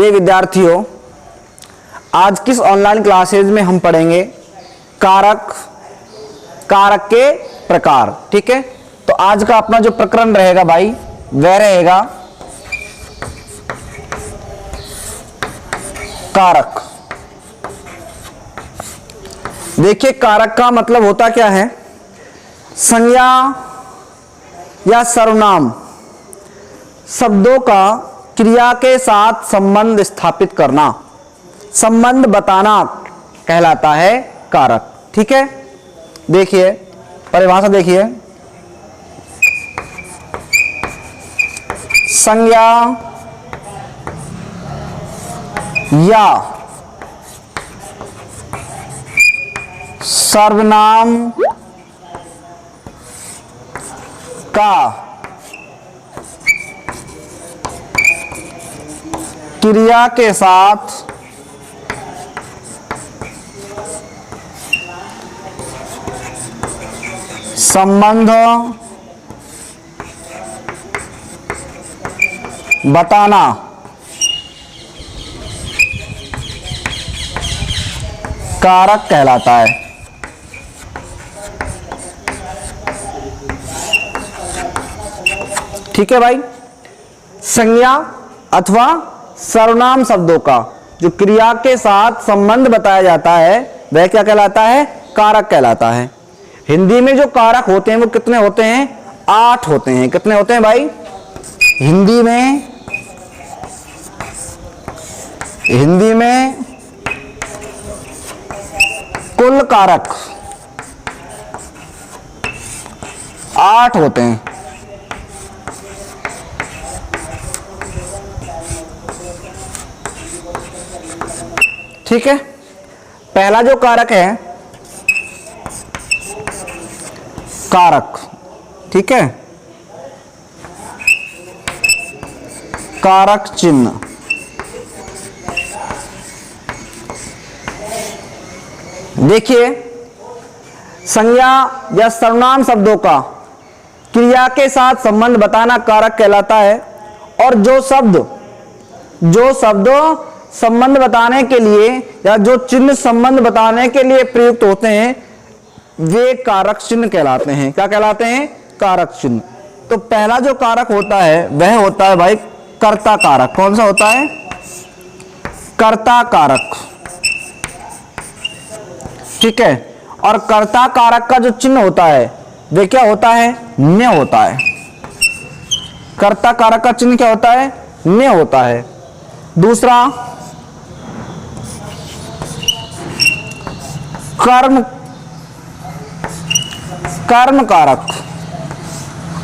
प्रिय विद्यार्थियों, आज किस ऑनलाइन क्लासेज में हम पढ़ेंगे कारक के प्रकार। ठीक है, तो आज का अपना जो प्रकरण रहेगा भाई वह रहेगा कारक। देखिए, कारक का मतलब होता क्या है? संज्ञा या सर्वनाम शब्दों का क्रिया के साथ संबंध स्थापित करना, संबंध बताना कहलाता है कारक। ठीक है, देखिए परिभाषा देखिए, संज्ञा या सर्वनाम का क्रिया के साथ संबंध बताना कारक कहलाता है। ठीक है भाई, संज्ञा अथवा सर्वनाम शब्दों का जो क्रिया के साथ संबंध बताया जाता है वह क्या कहलाता है? कारक कहलाता है। हिंदी में जो कारक होते हैं वो कितने होते हैं? 8 होते हैं। कितने होते हैं भाई? हिंदी में कुल कारक 8 होते हैं। ठीक है, पहला जो कारक है कारक, ठीक है, कारक चिन्ह। देखिए, संज्ञा या सर्वनाम शब्दों का क्रिया के साथ संबंध बताना कारक कहलाता है। और जो शब्द संबंध बताने के लिए या जो चिन्ह संबंध बताने के लिए प्रयुक्त होते हैं वे कारक चिन्ह कहलाते हैं। क्या कहलाते हैं? कारक चिन्ह। तो पहला जो कारक होता है वह होता है भाई कर्ता कारक। कौन सा होता है? कर्ता कारक। ठीक है, और कर्ता कारक का जो चिन्ह होता है वह क्या होता है? न होता है। कर्ता कारक का चिन्ह क्या होता है? न होता है। दूसरा कर्म कारक,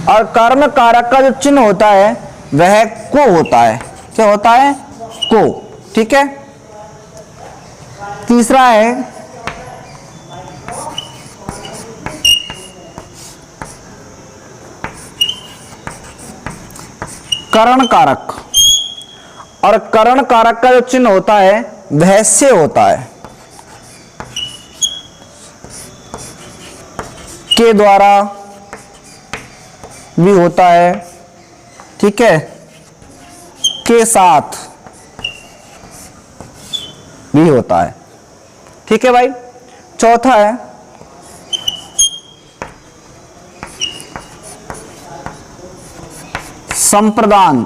और कर्म कारक का जो चिन्ह होता है वह को होता है। क्या होता है? को। ठीक है, तीसरा है करण कारक, और करण कारक का जो चिन्ह होता है वह से होता है। के द्वारा भी होता है। ठीक है, के साथ भी होता है। ठीक है भाई, चौथा है संप्रदान।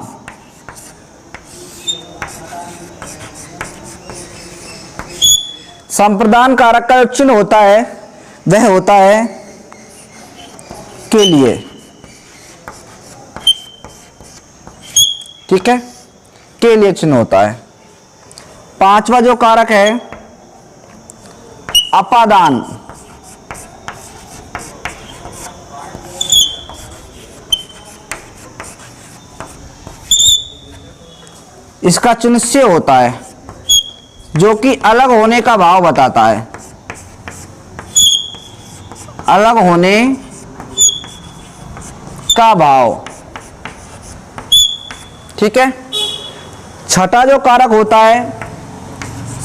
संप्रदान कारक का जो चिन्ह होता है वह होता है के लिए। ठीक है, के लिए चिन्ह होता है। पांचवा जो कारक है अपादान। इसका चिन्ह से होता है जो कि अलग होने का भाव बताता है। अलग होने का भाव। ठीक है, छठा जो कारक होता है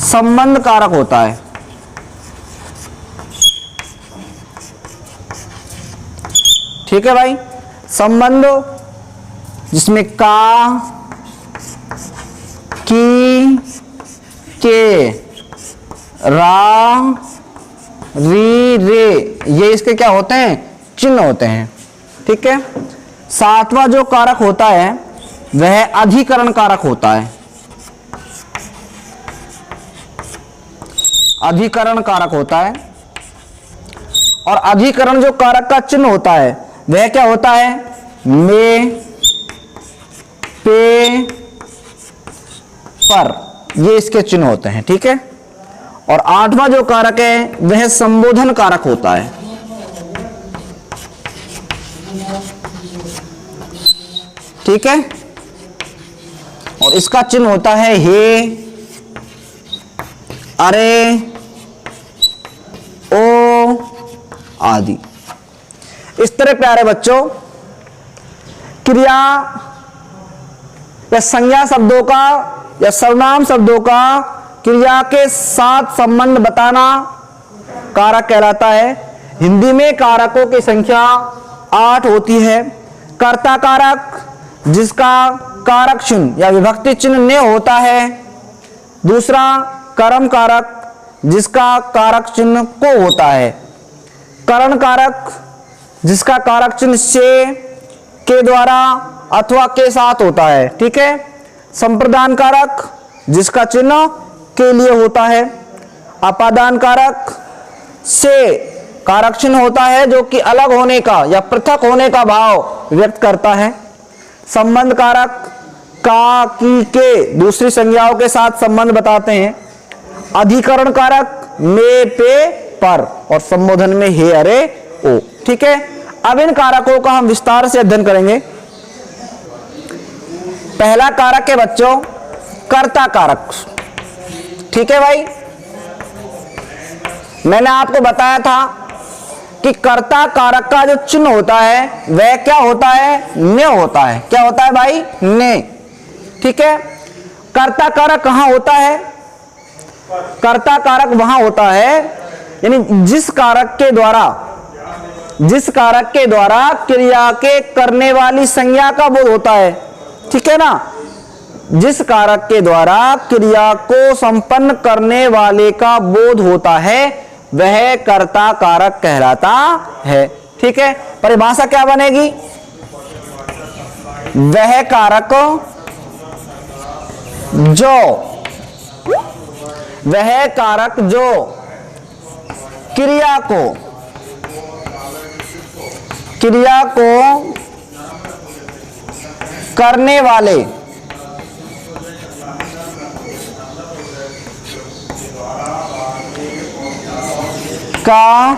संबंध कारक होता है। ठीक है भाई, संबंध जिसमें का, की, के, रा, री, रे, ये इसके क्या होते हैं? चिन्ह होते हैं। ठीक है। सातवां जो कारक होता है वह अधिकरण कारक होता है। अधिकरण कारक होता है। और अधिकरण जो कारक का चिन्ह होता है वह क्या होता है? में, पे, पर, ये इसके चिन्ह होते हैं। ठीक है। और आठवां जो कारक है वह संबोधन कारक होता है। ठीक है। और इसका चिन्ह होता है हे, अरे, ओ आदि। इस तरह प्यारे बच्चों क्रिया या संज्ञा शब्दों का या सर्वनाम शब्दों का क्रिया के साथ संबंध बताना कारक कहलाता है। हिंदी में कारकों की संख्या 8 होती है। कर्ता कारक जिसका कारक चिन्ह या विभक्ति चिन्ह ने होता है। दूसरा कर्म कारक जिसका कारक चिन्ह को होता है। करण कारक जिसका कारक चिन्ह से, के द्वारा अथवा के साथ होता है। ठीक है। संप्रदान कारक जिसका चिन्ह के लिए होता है। अपादान कारक से कारक चिन्ह होता है जो कि अलग होने का या पृथक होने का भाव व्यक्त करता है। संबंध कारक का, की, के दूसरी संज्ञाओं के साथ संबंध बताते हैं। अधिकरण कारक में, पे, पर, और संबोधन में हे, अरे, ओ। ठीक है। अब इन कारकों का हम विस्तार से अध्ययन करेंगे। पहला कारक है बच्चों कर्ता कारक। ठीक है भाई। मैंने आपको बताया था कि कर्ता कारक का जो चिन्ह होता है वह क्या होता है? ने होता है। क्या होता है भाई? ने। ठीक है। कर्ता कारक कहां होता है? कर्ता कारक वहां होता है यानी जिस कारक के द्वारा क्रिया के करने वाली संज्ञा का बोध होता है। ठीक है ना। जिस कारक के द्वारा क्रिया को संपन्न करने वाले का बोध होता है वह कर्ता कारक कहलाता है। ठीक है। परिभाषा क्या बनेगी? वह कारक जो क्रिया को करने वाले का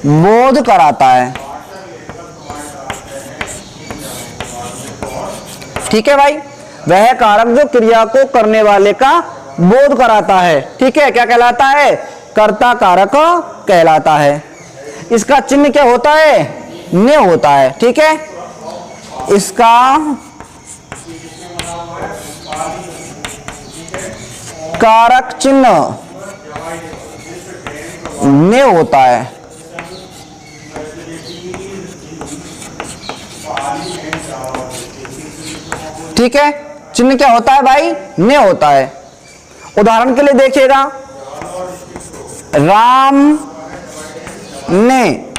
बोध कराता है। ठीक है भाई। वह कारक जो क्रिया को करने वाले का बोध कराता है। ठीक है। क्या कहलाता है? कर्ता कारक कहलाता है। इसका चिन्ह क्या होता है? ने होता है। ठीक है। इसका कारक चिन्ह ने होता है। ठीक है। चिन्ह क्या होता है भाई? ने होता है। उदाहरण के लिए देखिएगा, राम ने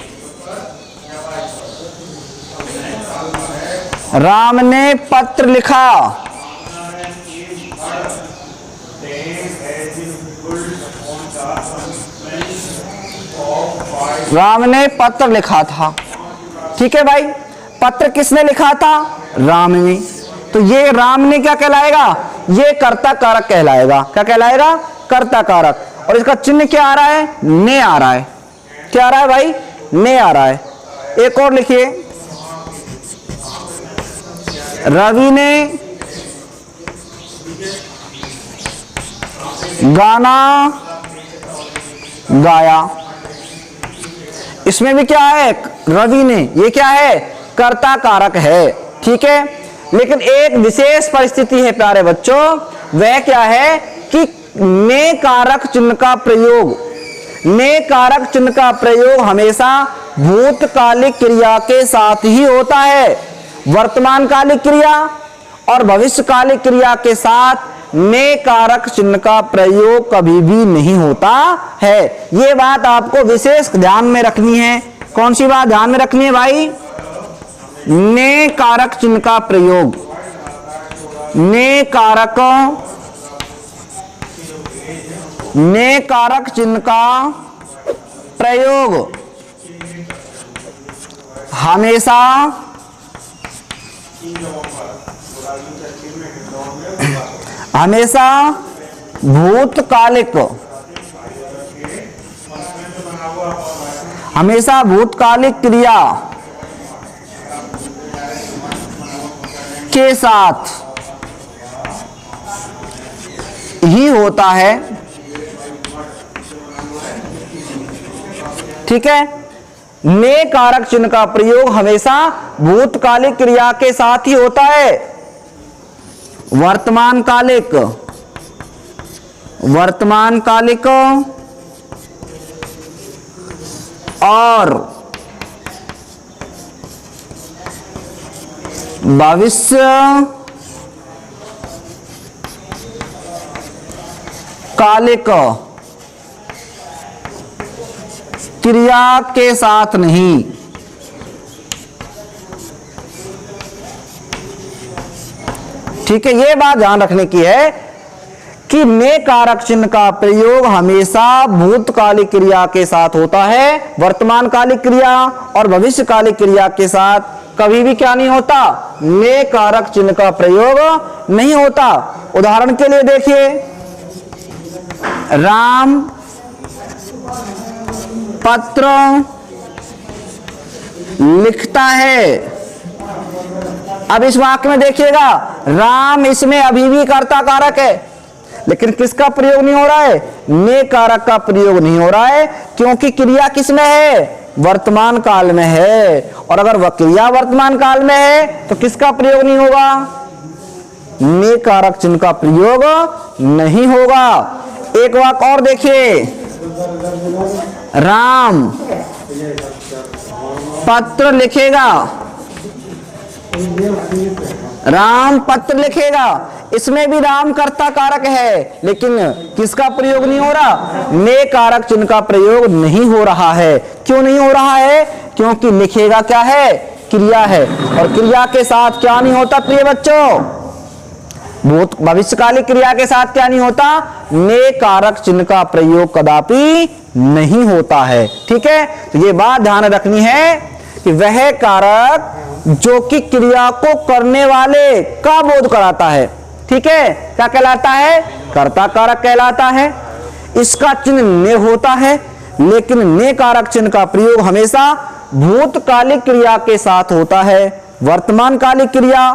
पत्र लिखा। राम ने पत्र लिखा था। ठीक है भाई। पत्र किसने लिखा था? राम ने। तो ये राम ने क्या कहलाएगा? ये कर्ता कारक कहलाएगा। क्या कहलाएगा? कर्ता कारक। और इसका चिन्ह क्या आ रहा है? ने आ रहा है। क्या आ रहा है भाई? ने आ रहा है। एक और लिखिए, रवि ने गाना गाया। इसमें भी क्या है? रवि ने, ये क्या है? कर्ता कारक है। ठीक है। लेकिन एक विशेष परिस्थिति है प्यारे बच्चों, वह क्या है कि ने कारक चिन्ह का प्रयोग हमेशा भूतकालिक क्रिया के साथ ही होता है। वर्तमानकालिक क्रिया और भविष्यकालिक क्रिया के साथ ने कारक चिन्ह का प्रयोग कभी भी नहीं होता है। ये बात आपको विशेष ध्यान में रखनी है। कौन सी बात ध्यान में रखनी है भाई? ने कारक चिन्ह का प्रयोग, ने कारक चिन्ह का प्रयोग हमेशा भूतकालिक क्रिया के साथ ही होता है। ठीक है, ने कारक चिन्ह का प्रयोग हमेशा भूतकालिक क्रिया के साथ ही होता है। वर्तमान कालिक और भविष्य कालिक क्रिया के साथ नहीं। ठीक है, यह बात ध्यान रखने की है कि ने कारक चिन्ह का प्रयोग हमेशा भूतकालिक क्रिया के साथ होता है, वर्तमान कालिक क्रिया और भविष्यकालिक क्रिया के साथ कभी भी क्या नहीं होता? ने कारक चिन्ह का प्रयोग नहीं होता। उदाहरण के लिए देखिए, राम पत्र लिखता है। अब इस वाक्य में देखिएगा, राम इसमें अभी भी कर्ता कारक है, लेकिन किसका प्रयोग नहीं हो रहा है? ने कारक का प्रयोग नहीं हो रहा है, क्योंकि क्रिया किसमें है? वर्तमान काल में है। और अगर वह क्रिया वर्तमान काल में है तो किसका प्रयोग नहीं होगा? ने कारक चिन्ह का प्रयोग नहीं होगा। एक वाक्य और देखिए, राम पत्र लिखेगा, राम पत्र लिखेगा, इसमें भी राम कर्ता कारक है, लेकिन किसका प्रयोग नहीं हो रहा? ने कारक चिन्ह का प्रयोग नहीं हो रहा है। क्यों नहीं हो रहा है? क्योंकि लिखेगा क्या है? क्रिया है, और क्रिया के साथ क्या नहीं होता प्रिय बच्चों? भविष्यकालिक क्रिया के साथ क्या नहीं होता? ने कारक चिन्ह का प्रयोग कदापि नहीं होता है। ठीक है, तो ये बात ध्यान रखनी है कि वह कारक जो कि क्रिया को करने वाले का बोध कराता है, ठीक है, क्या कहलाता है? कर्ता कारक कहलाता है। इसका चिन्ह ने होता है, लेकिन ने कारक चिन्ह का प्रयोग हमेशा भूतकालिक क्रिया के साथ होता है, वर्तमान कालिक क्रिया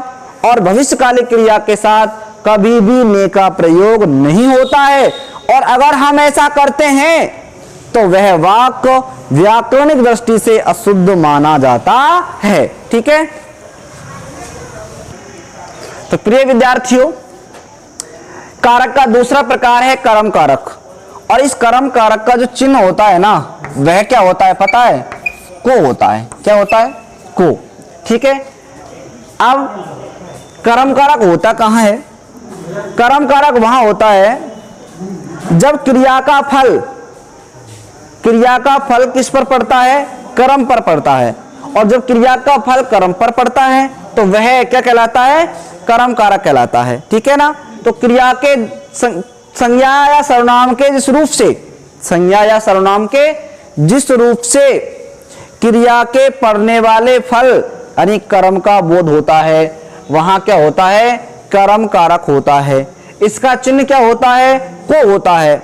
और भविष्यकालिक क्रिया के साथ कभी भी ने का प्रयोग नहीं होता है। और अगर हम ऐसा करते हैं तो वह वाक्य व्याकरणिक दृष्टि से अशुद्ध माना जाता है। ठीक है, तो प्रिय विद्यार्थियों, कारक का दूसरा प्रकार है कर्म कारक। और इस कर्म कारक का जो चिन्ह होता है ना, वह क्या होता है पता है? को होता है। क्या होता है? को। ठीक है, अब कर्म कारक होता कहां है? कर्म कारक वहां होता है जब क्रिया का फल किस पर पड़ता है? कर्म पर पड़ता है। और जब क्रिया का फल कर्म पर पड़ता है तो वह क्या कहलाता है? कर्म कारक कहलाता है। ठीक है ना, तो क्रिया के संज्ञा या सर्वनाम के जिस रूप से क्रिया के पड़ने वाले फल यानी कर्म का बोध होता है, वहां क्या होता है? कर्म कारक होता है। इसका चिन्ह क्या होता है? को होता है।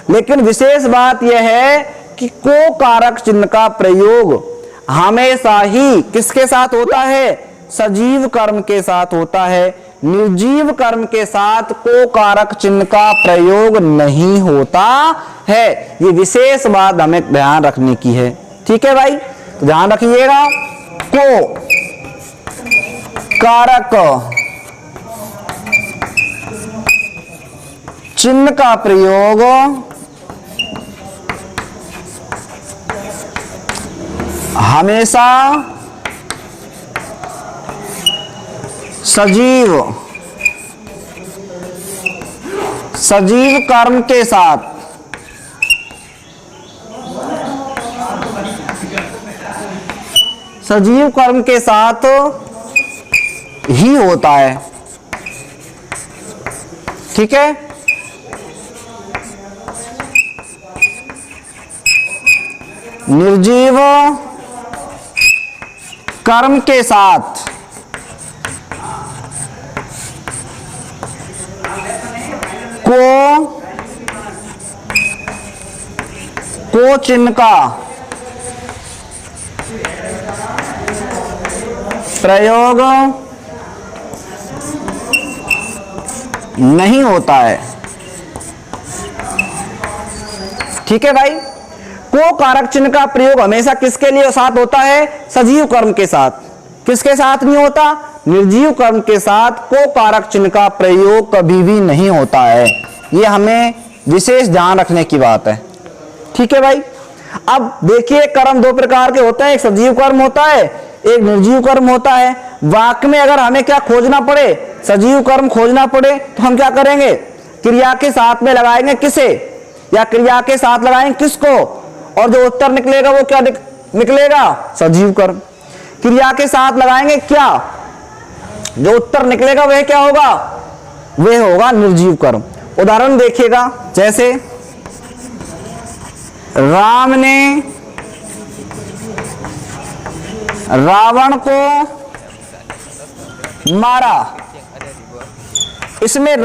लेकिन विशेष बात यह है कि को कारक चिन्ह का प्रयोग हमेशा ही किसके साथ होता है? सजीव कर्म के साथ होता है। निर्जीव कर्म के साथ को कारक चिन्ह का प्रयोग नहीं होता है। ये विशेष बात हमें ध्यान रखने की है। ठीक है भाई, तो ध्यान रखिएगा, को कारक चिन्ह का प्रयोग हमेशा सजीव सजीव कर्म के साथ सजीव कर्म के साथ ही होता है। ठीक है, निर्जीव कर्म के साथ को चिन्ह का प्रयोग नहीं होता है। ठीक है भाई, को कारक चिन्ह का प्रयोग हमेशा किसके लिए साथ होता है? सजीव कर्म के साथ। किसके साथ नहीं होता? निर्जीव कर्म के साथ को कारक चिन्ह का प्रयोग कभी भी नहीं होता है। ये हमें विशेष ध्यान रखने की बात है। ठीक है भाई, अब देखिए कर्म दो प्रकार के होते हैं, एक सजीव कर्म होता है, एक निर्जीव कर्म होता है। वाक्य में अगर हमें क्या खोजना पड़े, सजीव कर्म खोजना पड़े, तो हम क्या करेंगे? क्रिया के साथ में लगाएंगे किसे, या क्रिया के साथ लगाएंगे किसको, और जो उत्तर निकलेगा वो क्या निकलेगा? सजीव कर्म। क्रिया के साथ लगाएंगे क्या, जो उत्तर निकलेगा वह क्या होगा? वह होगा निर्जीव कर्म। उदाहरण देखिएगा, जैसे राम ने रावण को मारा। इसमें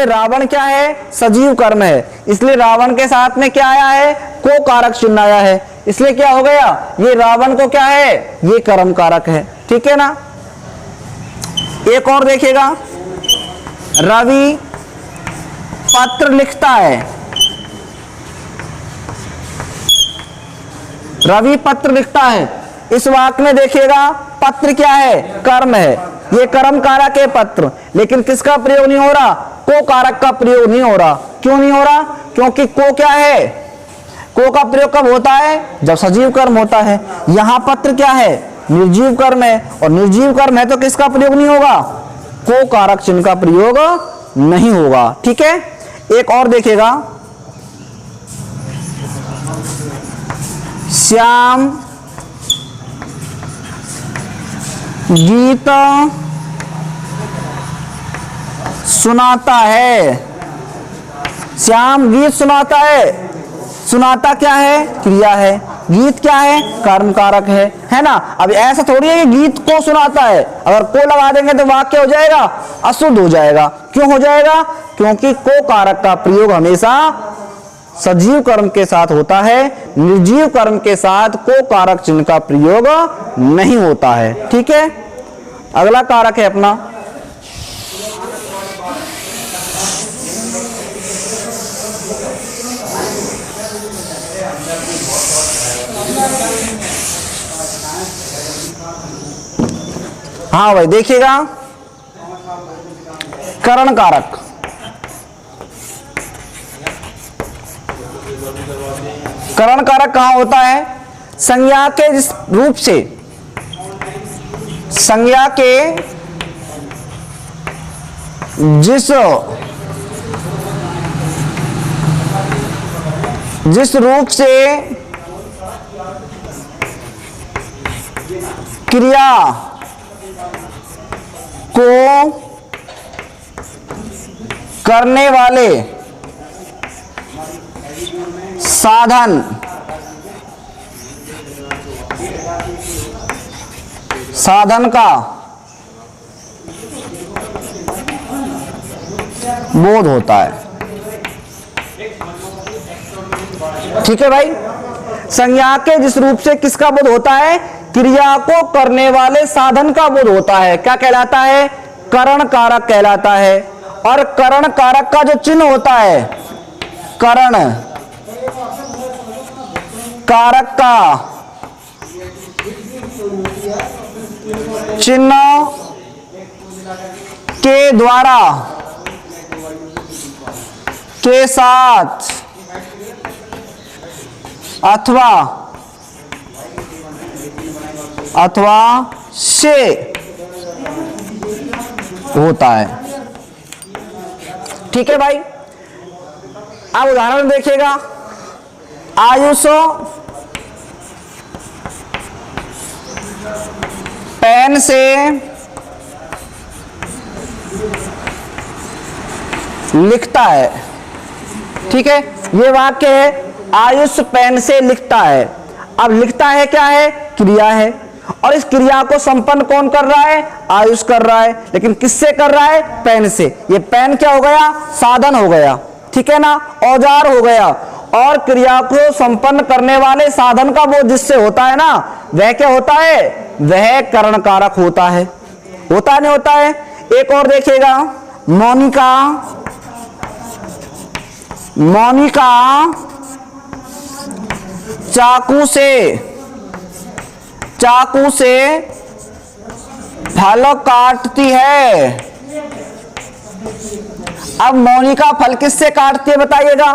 रावण क्या है? सजीव कर्म है, इसलिए रावण के साथ में क्या आया है? को कारक चिन्ह आया है, इसलिए क्या हो गया? ये रावण को क्या है? ये कर्म कारक है। ठीक है ना। एक और देखिएगा, रवि पत्र लिखता है। रवि पत्र लिखता है, इस वाक्य में देखिएगा पत्र क्या है? कर्म है, ये कर्म कारक है पत्र, लेकिन किसका प्रयोग नहीं हो रहा? को कारक का प्रयोग नहीं हो रहा। क्यों नहीं हो रहा? क्योंकि को क्या है? को का प्रयोग कब होता है? जब सजीव कर्म होता है। यहां पत्र क्या है? निर्जीव कर्म है, और निर्जीव कर्म है तो किसका प्रयोग नहीं होगा? को कारक चिन्ह का प्रयोग नहीं होगा। ठीक है, एक और देखिएगा, श्याम गीत सुनाता है। श्याम गीत सुनाता है। सुनाता क्या है? क्रिया है। गीत क्या है? कर्म कारक है ना। अब ऐसा थोड़ी है कि गीत को सुनाता है, अगर को लगा देंगे तो वाक्य हो जाएगा अशुद्ध हो जाएगा। क्यों हो जाएगा? क्योंकि को कारक का प्रयोग हमेशा सजीव कर्म के साथ होता है, निर्जीव कर्म के साथ को कारक चिन्ह का प्रयोग नहीं होता है। ठीक है, अगला कारक है अपना हाँ भाई देखिएगा, करण कारक। करण कारक कहां होता है? संज्ञा के जिस रूप से, संज्ञा के जिस रूप से क्रिया को करने वाले साधन का बोध होता है। ठीक है भाई, संज्ञा के जिस रूप से किसका बोध होता है? क्रिया को करने वाले साधन का बोध होता है। क्या कहलाता है? करण कारक कहलाता है। और करण कारक का जो चिन्ह होता है, करण कारक का चिन्ह के द्वारा, के साथ अथवा से होता है। ठीक है भाई। अब उदाहरण देखिएगा, आयुष पेन से लिखता है। ठीक है, ये वाक्य है, आयुष पेन से लिखता है। अब लिखता है क्या है? क्रिया है, और इस क्रिया को संपन्न कौन कर रहा है? आयुष कर रहा है। लेकिन किससे कर रहा है? पेन से। ये पेन क्या हो गया? साधन हो गया, ठीक है ना, औजार हो गया। और क्रिया को संपन्न करने वाले साधन का वो जिससे होता है ना, वह क्या होता है? वह करण कारक होता है। होता नहीं होता है? एक और देखिएगा, मोनिका चाकू से फल काटती है। अब मोनिका फल किससे काटती है बताइएगा?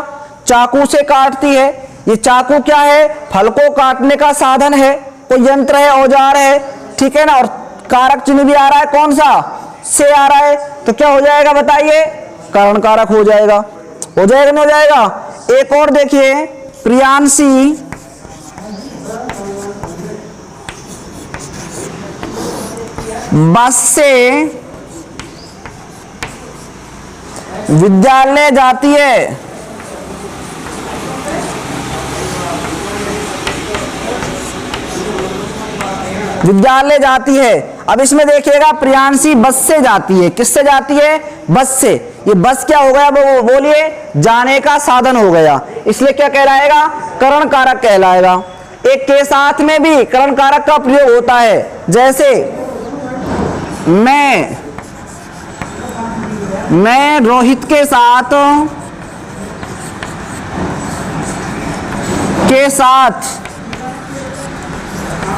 चाकू से काटती है। ये चाकू क्या है? फल को काटने का साधन है, कोई यंत्र है, औजार है, ठीक है ना। और कारक चिन्ह भी आ रहा है, कौन सा? से आ रहा है, तो क्या हो जाएगा बताइए? करण कारक हो जाएगा। हो जाएगा नहीं हो जाएगा? एक और देखिए, प्रियांशी बस से विद्यालय जाती है। विद्यालय जाती है। अब इसमें देखिएगा, प्रियांशी बस से जाती है। किससे जाती है? बस से। ये बस क्या हो गया? वो बोलिए, जाने का साधन हो गया, इसलिए क्या कहलाएगा? करण कारक कहलाएगा। एक के साथ में भी करण कारक का प्रयोग होता है, जैसे मैं रोहित के साथ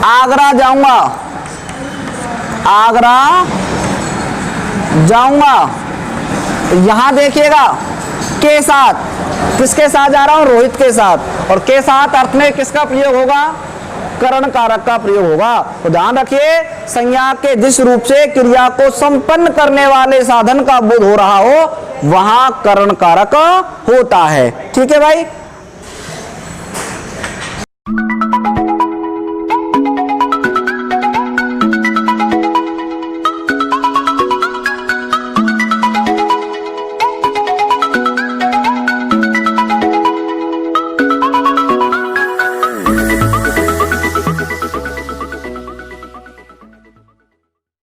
आगरा जाऊंगा। यहां देखिएगा, के साथ, किसके साथ जा रहा हूं? रोहित के साथ। और के साथ अर्थ में किसका प्रयोग होगा? करण कारक का प्रयोग होगा। तो ध्यान रखिए, संज्ञा के जिस रूप से क्रिया को संपन्न करने वाले साधन का बोध हो रहा हो, वहां करण कारक होता है। ठीक है भाई।